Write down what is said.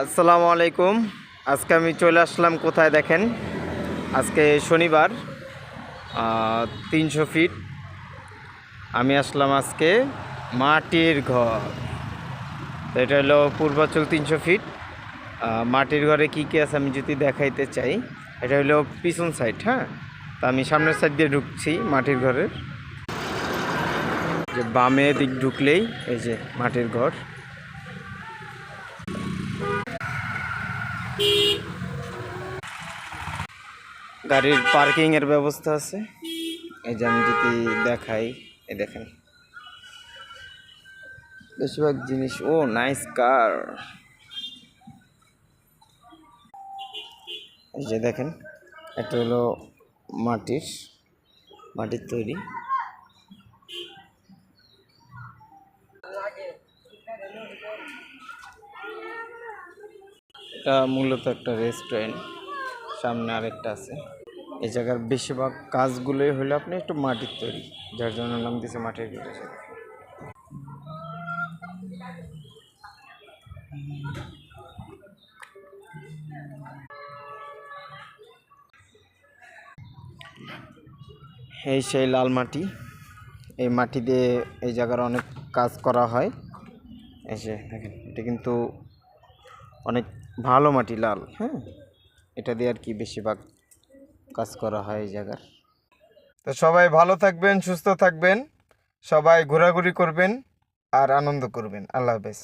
আসসালামু আলাইকুম। আজকে আমি চলে আসলাম কোথায় দেখেন, আজকে শনিবার 300 ফিট আমি আসলাম আজকে মাটির ঘর। তো এটা হলো পূর্বাচল 300 ফিট। মাটির ঘরে কি কি আছে আমি যদি দেখাইতে চাই, এটা হলো পিছন সাইড। হ্যাঁ, তো আমি সামনের সাইড দিয়ে ঢুকছি মাটির ঘরের। যে বামে দিক ঢুকলেই এই যে মাটির ঘর। গাড়ির পার্কিংয়ের ব্যবস্থা আছে। এই যে আমি যদি দেখাই, এই দেখেন বেশিরভাগ জিনিস। ও নাইস কার। এই যে দেখেন, একটা হলো মাটির তৈরি। এটা মূলত একটা রেস্টুরেন্ট, সামনে আরেকটা আছে। এই জায়গার বেশিরভাগ কাজগুলোই হলো আপনি একটু মাটির তৈরি, যার জন্য নাম দিয়েছে মাটির ঘর। এই সেই লাল মাটি, এই মাটি দিয়ে এই জায়গার অনেক কাজ করা হয়। এসে দেখেন, এটা কিন্তু অনেক ভালো মাটি, লাল। হ্যাঁ, এটা দিয়ে আর কি বেশিরভাগ কাজ করা হয় এই জায়গার। তো সবাই ভালো থাকবেন, সুস্থ থাকবেন, সবাই ঘোরাঘুরি করবেন আর আনন্দ করবেন। আল্লাহ হাফেজ।